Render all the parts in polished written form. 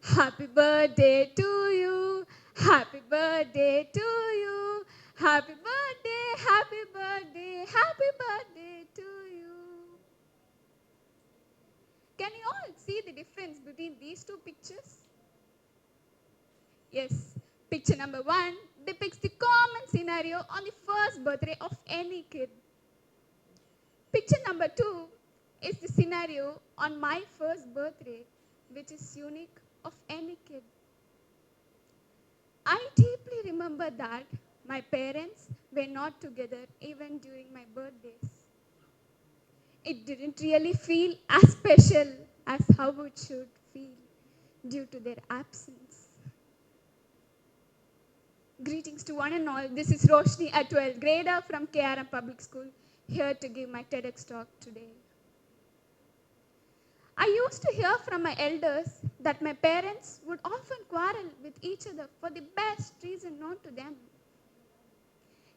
Happy birthday to you. Happy birthday to you. Happy birthday, happy birthday, happy birthday to you. Can you all see the difference between these two pictures? Yes. Picture number 1 depicts the common scenario on the first birthday of any kid. Picture number 2 is the scenario on my first birthday, which is unique of any kid. I deeply remember that my parents were not together even during my birthdays. It didn't really feel as special as how it should feel due to their absence. Greetings to one and all. This is ROSHNI, a 12th grader from KRMPublicSchool, here to give my TEDx talk today. I used to hear from my elders that my parents would often quarrel with each other for the best reason known to them.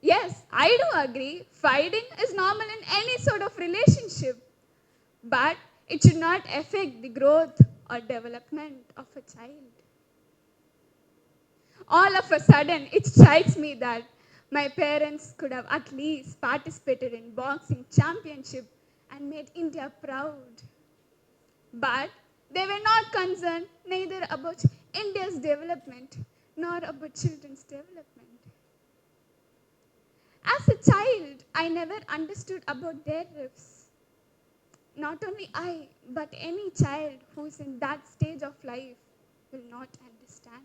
Yes, I do agree, fighting is normal in any sort of relationship, but it should not affect the growth or development of a child. All of a sudden, it strikes me that my parents could have at least participated in boxing championship and made India proud. But they were not concerned neither about India's development nor about children's development. As a child, I never understood about their rifts. Not only I, but any child who is in that stage of life will not understand.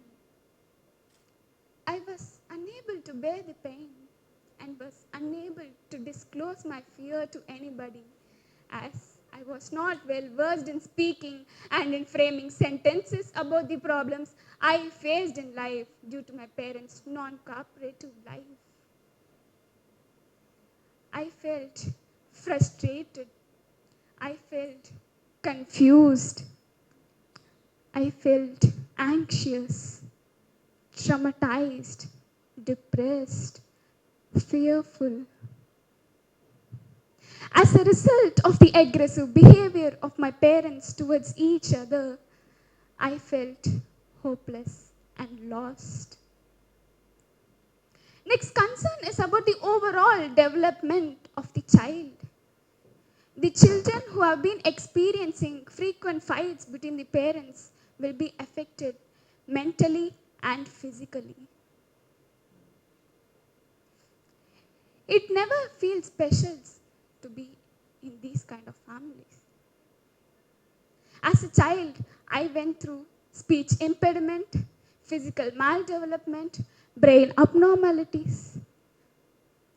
I was unable to bear the pain and was unable to disclose my fear to anybody, as I was not well versed in speaking and in framing sentences about the problems I faced in life due to my parents' non-cooperative life. I felt frustrated. I felt confused. I felt anxious, traumatized, depressed, fearful. As a result of the aggressive behavior of my parents towards each other, I felt hopeless and lost. Next concern is about the overall development of the child. The children who have been experiencing frequent fights between the parents will be affected mentally and physically. It never feels special to be in these kind of families. As a child, I went through speech impediment, physical maldevelopment, brain abnormalities,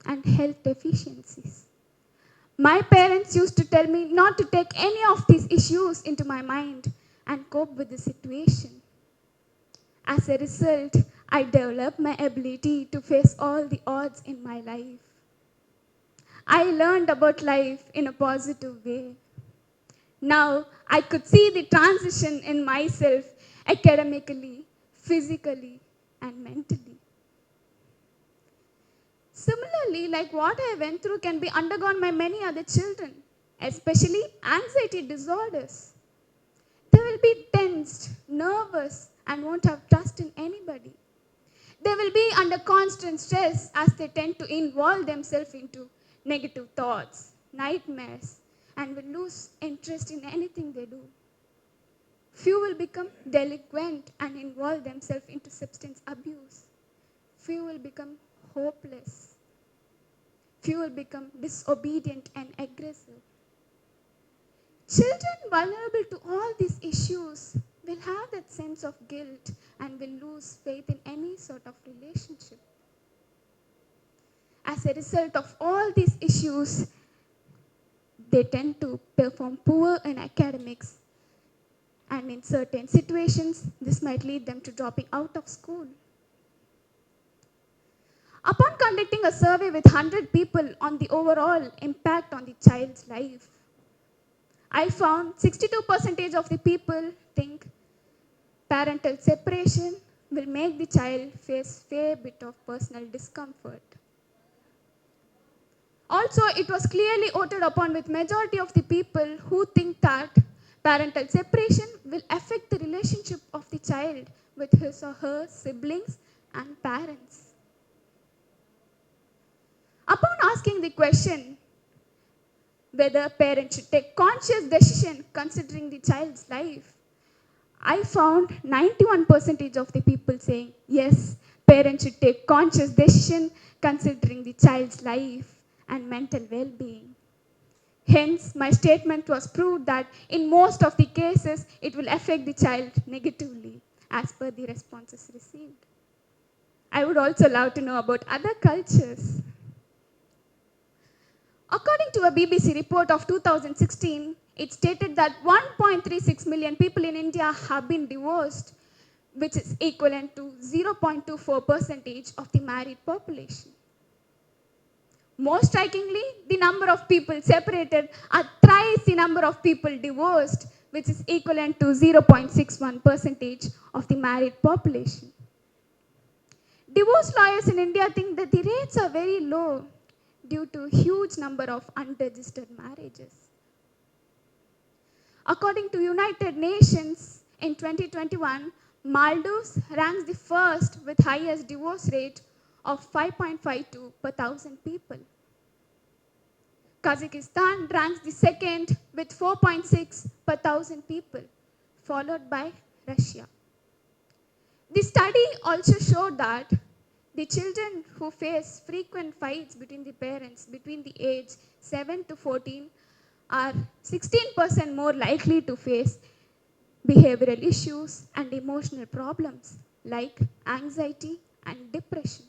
and health deficiencies. My parents used to tell me not to take any of these issues into my mind and cope with the situation. As a result, I developed my ability to face all the odds in my life. I learned about life in a positive way. Now, I could see the transition in myself academically, physically, and mentally. Similarly, like what I went through can be undergone by many other children, especially anxiety disorders. They will be tensed, nervous, and won't have trust in anybody. They will be under constant stress as they tend to involve themselves into negative thoughts, nightmares, and will lose interest in anything they do. Few will become delinquent and involve themselves into substance abuse. Few will become hopeless. Few will become disobedient and aggressive. Children vulnerable to all these issues will have that sense of guilt and will lose faith in any sort of relationship. As a result of all these issues, they tend to perform poor in academics, and in certain situations, this might lead them to dropping out of school. Upon conducting a survey with 100 people on the overall impact on the child's life, I found 62% of the people think parental separation will make the child face fair bit of personal discomfort. Also, it was clearly voted upon with majority of the people who think that Parental separation will affect the relationship of the child with his or her siblings and parents. Upon asking the question whether parents should take conscious decision considering the child's life, I found 91% of the people saying yes, parents should take conscious decision considering the child's life and mental well-being. Hence, my statement was proved that in most of the cases, it will affect the child negatively as per the responses received. I would also love to know about other cultures. According to a BBC report of 2016, it stated that 1.36 million people in India have been divorced, which is equivalent to 0.24% of the married population. More strikingly, the number of people separated are thrice the number of people divorced, which is equivalent to 0.61% of the married population. Divorce lawyers in India think that the rates are very low due to huge number of unregistered marriages. According to United Nations, in 2021, Maldives ranks the first with highest divorce rate of 5.52 per thousand people. Kazakhstan ranks the second with 4.6 per thousand people, followed by Russia. The study also showed that the children who face frequent fights between the parents between the age 7 to 14 are 16% more likely to face behavioral issues and emotional problems like anxiety and depression.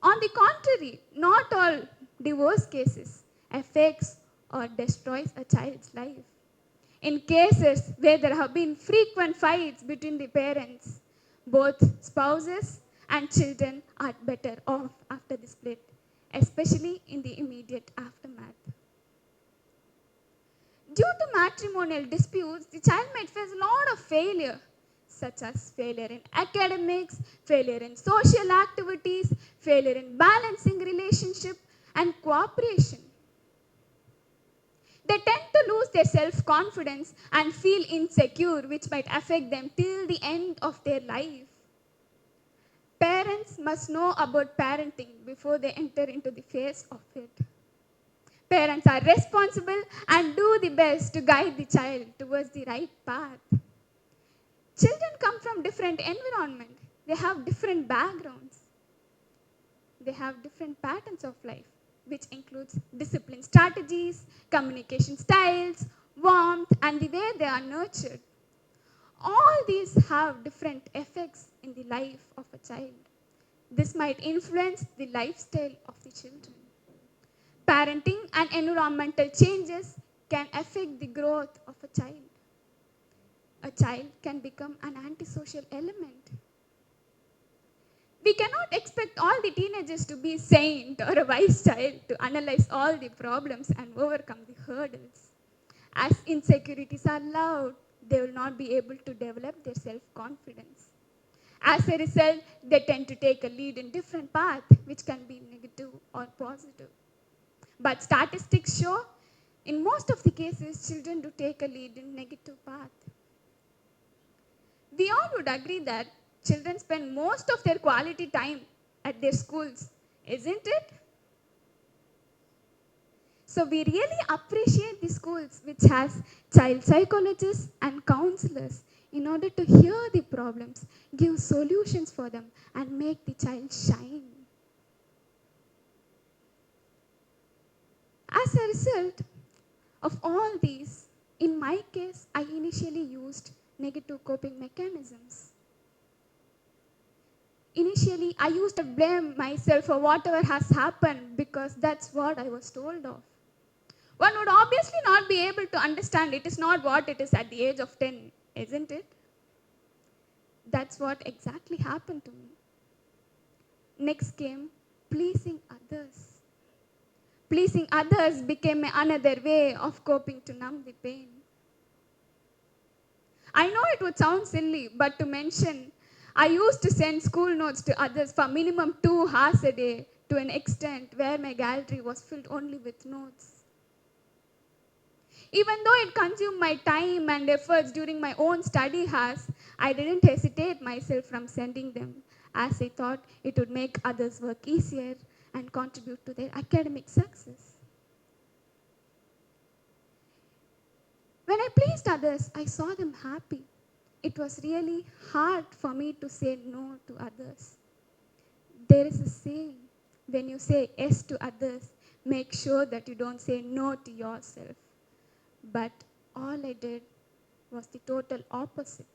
On the contrary, not all divorce cases affects or destroys a child's life. In cases where there have been frequent fights between the parents, both spouses and children are better off after the split, especially in the immediate aftermath. Due to matrimonial disputes, the child might face a lot of failure, such as failure in academics, failure in social activities, failure in balancing relationship, and cooperation. They tend to lose their self-confidence and feel insecure, which might affect them till the end of their life. Parents must know about parenting before they enter into the phase of it. Parents are responsible and do the best to guide the child towards the right path. Children come from different environments. They have different backgrounds. They have different patterns of life, which includes discipline strategies, communication styles, warmth, and the way they are nurtured. All these have different effects in the life of a child. This might influence the lifestyle of the children. Parenting and environmental changes can affect the growth of a child. A child can become an antisocial element. We cannot expect all the teenagers to be saint or a wise child to analyze all the problems and overcome the hurdles. As insecurities are loud, they will not be able to develop their self-confidence. As a result, they tend to take a lead in different paths, which can be negative or positive. But statistics show, in most of the cases, children do take a lead in negative path. We all would agree that children spend most of their quality time at their schools, isn't it? So we really appreciate the schools which has child psychologists and counselors in order to hear the problems, give solutions for them, and make the child shine. As a result of all these, in my case, I initially used negative coping mechanisms. Initially, I used to blame myself for whatever has happened because that's what I was told of. One would obviously not be able to understand it is not what it is at the age of 10, isn't it? That's what exactly happened to me. Next came pleasing others. Pleasing others became another way of coping to numb the pain. I know it would sound silly, but to mention, I used to send school notes to others for minimum 2 hours a day to an extent where my gallery was filled only with notes. Even though it consumed my time and efforts during my own study hours, I didn't hesitate myself from sending them, as I thought it would make others' work easier and contribute to their academic success. When I pleased others, I saw them happy. It was really hard for me to say no to others. There is a saying, when you say yes to others, make sure that you don't say no to yourself. But all I did was the total opposite.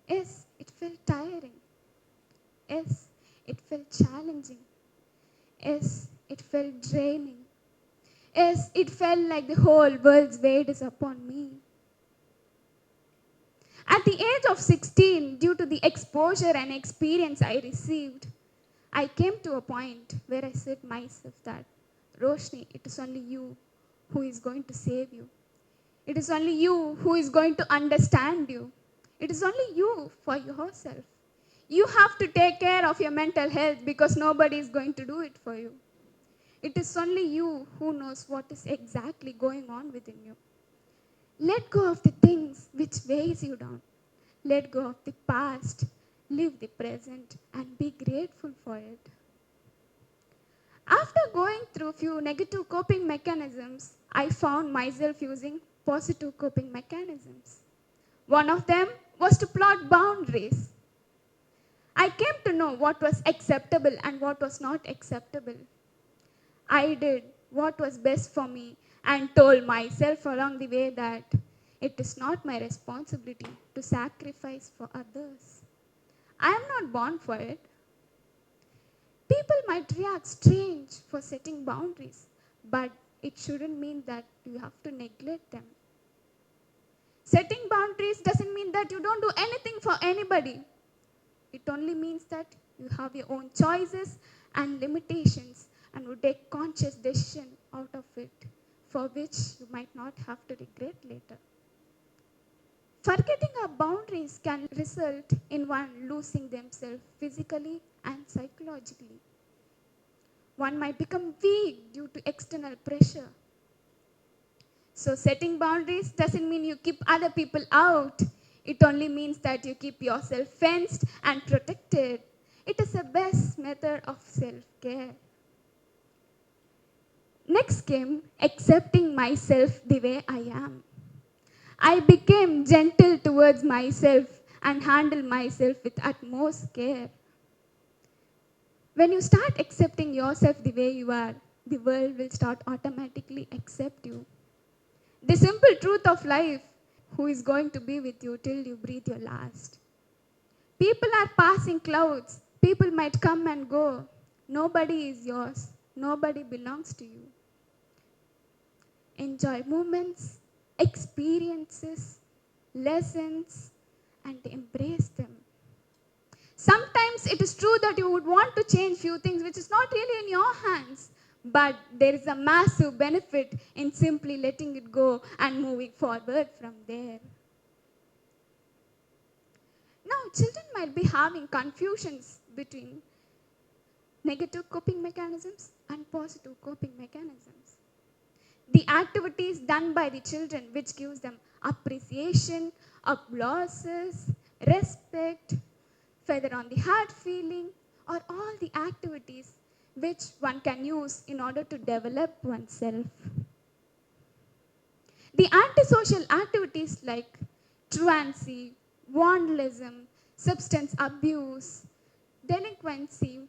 Yes, it felt tiring. Yes, it felt challenging. Yes, it felt draining. Yes, it felt like the whole world's weight is upon me. At the age of 16, due to the exposure and experience I received, I came to a point where I said myself that, Roshni, it is only you who is going to save you. It is only you who is going to understand you. It is only you for yourself. You have to take care of your mental health because nobody is going to do it for you. It is only you who knows what is exactly going on within you. Let go of the things which weighs you down. Let go of the past. Live the present and be grateful for it. After going through a few negative coping mechanisms, I found myself using positive coping mechanisms. One of them was to plot boundaries. I came to know what was acceptable and what was not acceptable. I did what was best for me and told myself along the way that it is not my responsibility to sacrifice for others. I am not born for it. People might react strange for setting boundaries, but it shouldn't mean that you have to neglect them. Setting boundaries doesn't mean that you don't do anything for anybody. It only means that you have your own choices and limitations and would take conscious decision out of it, for which you might not have to regret later. Forgetting our boundaries can result in one losing themselves physically and psychologically. One might become weak due to external pressure. So setting boundaries doesn't mean you keep other people out. It only means that you keep yourself fenced and protected. It is the best method of self-care. Next came accepting myself the way I am. I became gentle towards myself and handled myself with utmost care. When you start accepting yourself the way you are, the world will start automatically accept you. The simple truth of life, who is going to be with you till you breathe your last. People are passing clouds. People might come and go. Nobody is yours. Nobody belongs to you. Enjoy moments, experiences, lessons, and embrace them. Sometimes it is true that you would want to change few things which is not really in your hands. But there is a massive benefit in simply letting it go and moving forward from there. Now, children might be having confusions between negative coping mechanisms and positive coping mechanisms. The activities done by the children which gives them appreciation, applauses, respect, feather on the heart feeling, or all the activities which one can use in order to develop oneself. The antisocial activities like truancy, vandalism, substance abuse, delinquency,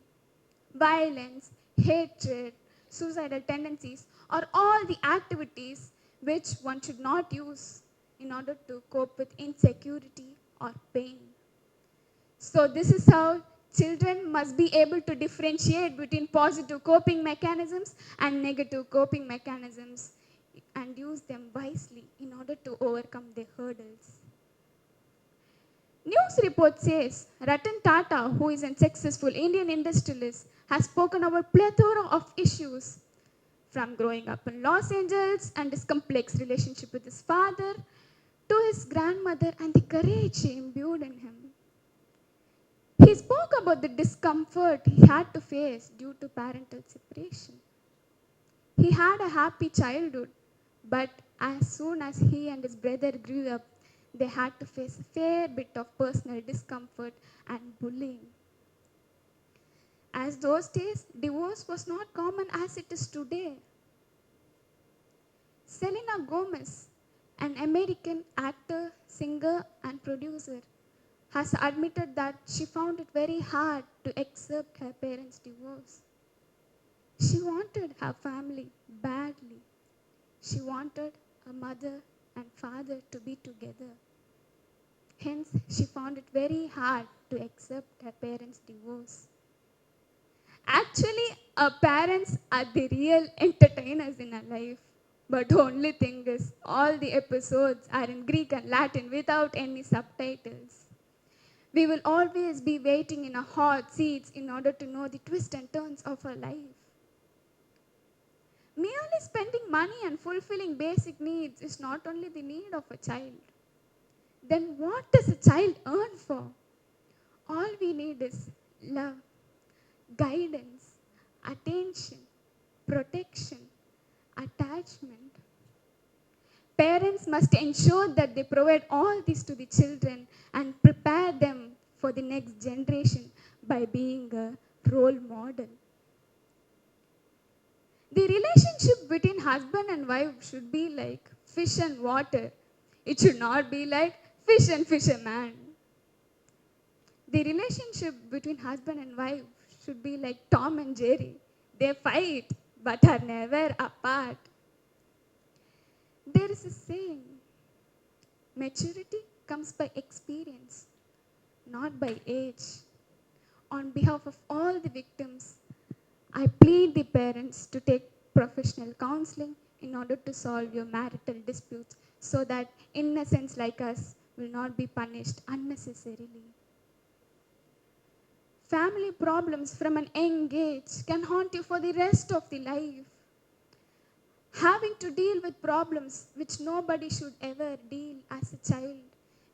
violence, hatred, suicidal tendencies are all the activities which one should not use in order to cope with insecurity or pain. So this is how children must be able to differentiate between positive coping mechanisms and negative coping mechanisms and use them wisely in order to overcome their hurdles. News report says Ratan Tata, who is a successful Indian industrialist, has spoken about plethora of issues, from growing up in Los Angeles and his complex relationship with his father, to his grandmother and the courage she imbued in him. He spoke about the discomfort he had to face due to parental separation. He had a happy childhood, But as soon as he and his brother grew up, they had to face a fair bit of personal discomfort and bullying. As those days, divorce was not common as it is today. Selena Gomez, an American actor, singer, and producer, has admitted that she found it very hard to accept her parents' divorce. She wanted her family badly. She wanted a mother and father to be together. Hence, she found it very hard to accept her parents' divorce. Actually, our parents are the real entertainers in our life. But the only thing is, all the episodes are in Greek and Latin without any subtitles. We will always be waiting in our hot seats in order to know the twists and turns of our life. Merely spending money and fulfilling basic needs is not only the need of a child. Then what does a child earn for? All we need is love, guidance, attention, protection, attachment. Parents must ensure that they provide all this to the children and prepare them for the next generation by being a role model. The relationship between husband and wife should be like fish and water. It should not be like fish and fisherman. The relationship between husband and wife should be like Tom and Jerry. They fight but are never apart. There is a saying, maturity comes by experience, not by age. On behalf of all the victims, I plead the parents to take professional counseling in order to solve your marital disputes so that innocents like us will not be punished unnecessarily. Family problems from an young age can haunt you for the rest of the life. Having to deal with problems which nobody should ever deal as a child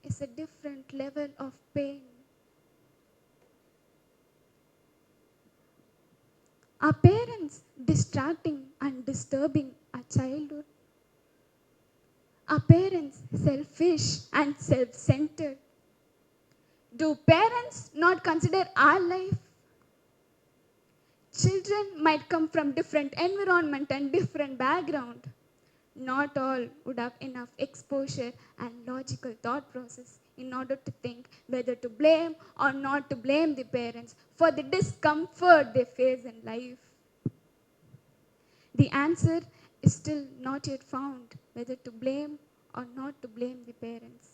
is a different level of pain. Are parents distracting and disturbing our childhood? Are parents selfish and self-centered? Do parents not consider our life? Children might come from different environment and different background. Not all would have enough exposure and logical thought process in order to think whether to blame or not to blame the parents for the discomfort they face in life. The answer is still not yet found whether to blame or not to blame the parents.